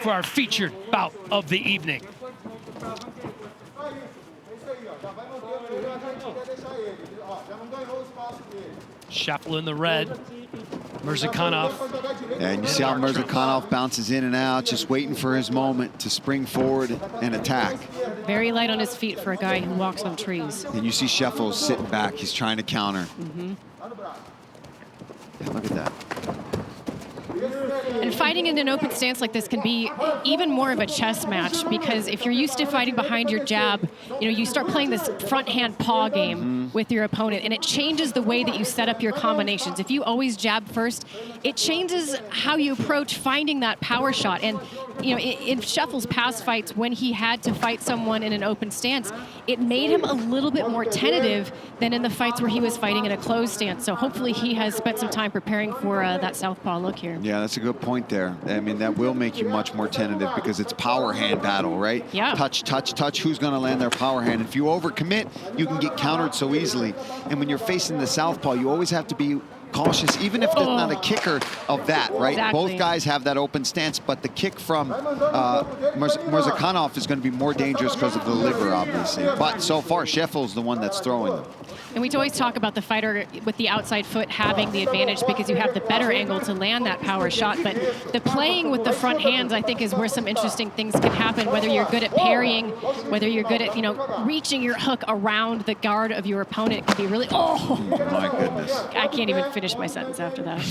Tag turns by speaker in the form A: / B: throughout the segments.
A: for our featured bout of the evening. Scheffel in the red, Murzakanov.
B: And you see how Murzakanov bounces in and out, just waiting for his moment to spring forward and attack.
C: Very light on his feet for a guy who walks on trees.
B: And you see Scheffel sitting back. He's trying to counter. Yeah, look at that.
C: And fighting in an open stance like this can be even more of a chess match, because if you're used to fighting behind your jab, you start playing this front hand paw game with your opponent, and it changes the way that you set up your combinations. If you always jab first, it changes how you approach finding that power shot. And in Scheffel's past fights, when he had to fight someone in an open stance, it made him a little bit more tentative than in the fights where he was fighting in a closed stance. So hopefully he has spent some time preparing for that southpaw look here.
B: Yeah, that's a good point there. I mean, that will make you much more tentative because it's power hand battle, right?
C: Yeah.
B: Touch, touch, touch. Who's going to land their power hand? If you overcommit, you can get countered so easily. And when you're facing the southpaw, you always have to be cautious, even if there's not a kicker of that, right?
C: Exactly.
B: Both guys have that open stance, but the kick from Murzakanov is going to be more dangerous because of the liver, obviously. But so far, Scheffel's the one that's throwing them.
C: And we always talk about the fighter with the outside foot having the advantage because you have the better angle to land that power shot. But the playing with the front hands, I think, is where some interesting things can happen, whether you're good at parrying, whether you're good at, reaching your hook around the guard of your opponent. It can be really,
B: My goodness.
C: I can't even finish my sentence after that.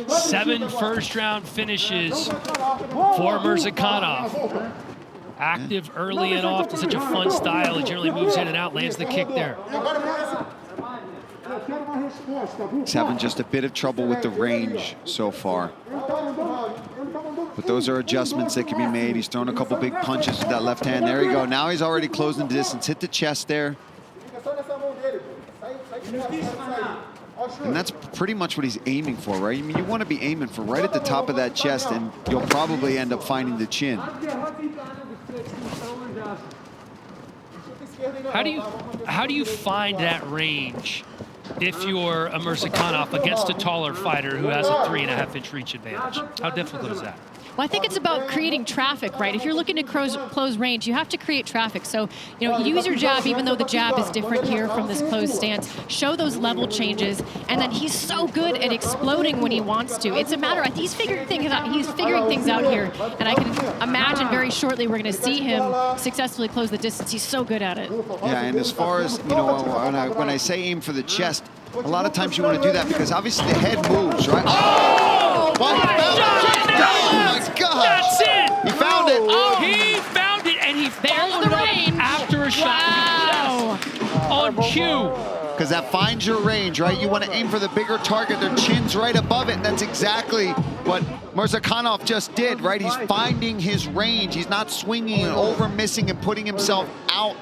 A: 7 first-round finishes for Murzakanov. Active early and often, such a fun style. He generally moves in and out, lands the kick there.
B: He's having just a bit of trouble with the range so far. But those are adjustments that can be made. He's thrown a couple big punches with that left hand. There you go. Now he's already closing the distance. Hit the chest there. And that's pretty much what he's aiming for, right? I mean, you want to be aiming for right at the top of that chest, and you'll probably end up finding the chin.
A: How do you find that range if you're a Murzakanov against a taller fighter who has a 3.5-inch reach advantage? How difficult is that?
C: Well, I think it's about creating traffic, right? If you're looking to close range, you have to create traffic. So, use your jab, even though the jab is different here from this closed stance. Show those level changes, and then he's so good at exploding when he wants to. It's a matter of he's figuring things out. He's figuring things out here, and I can imagine very shortly we're going to see him successfully close the distance. He's so good at it.
B: Yeah, and as far as when I say aim for the chest, a lot of times you want to do that because obviously the head moves, right?
A: Oh
B: my God!
A: That's it!
B: He found it!
A: Oh, he found it, and he followed it up after a shot on cue.
B: Because that finds your range, right? You want to aim for the bigger target. Their chin's right above it, and that's exactly what Murzakanov just did, right? He's finding his range. He's not swinging and over missing and putting himself out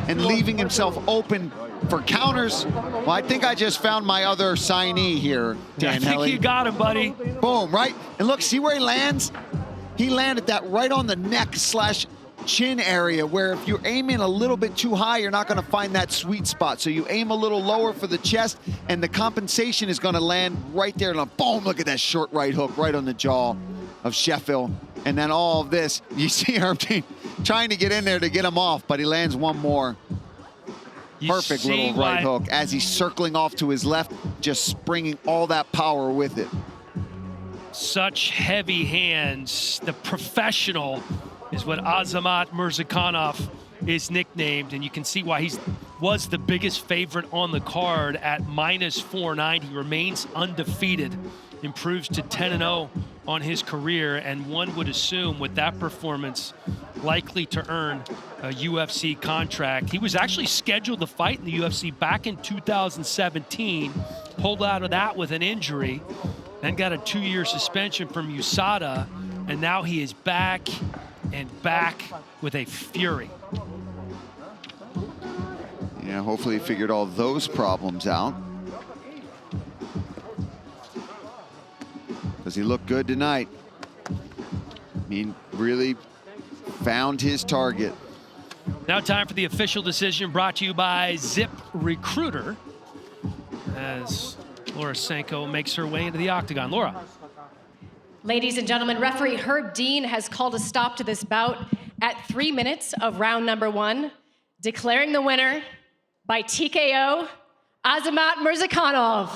B: and leaving himself open for counters. Well, I think I just found my other signee here, Dan
A: I think
B: Helly.
A: you got him, buddy.
B: Boom, right? And look, see where he lands? He landed that right on the neck/chin area, where if you're aiming a little bit too high, you're not going to find that sweet spot. So you aim a little lower for the chest, and the compensation is going to land right there. And boom, look at that short right hook right on the jaw of Scheffel. And then all of this, you see Hermtine trying to get in there to get him off, but he lands one more. Perfect little right hook as he's circling off to his left, just springing all that power with it.
A: Such heavy hands. The professional is what Azamat Murzakanov is nicknamed, and you can see why he was the biggest favorite on the card at -490. He remains undefeated, improves to 10-0 on his career, and one would assume with that performance likely to earn a UFC contract. He was actually scheduled to fight in the UFC back in 2017, pulled out of that with an injury, then got a 2-year suspension from USADA, and now he is back and back with a fury.
B: Yeah, hopefully he figured all those problems out. Because he looked good tonight. I mean, really found his target.
A: Now time for the official decision, brought to you by Zip Recruiter, as Laura Sanko makes her way into the octagon. Laura.
C: Ladies and gentlemen, referee Herb Dean has called a stop to this bout at 3 minutes of round number 1, declaring the winner by TKO, Azamat Murzakanov.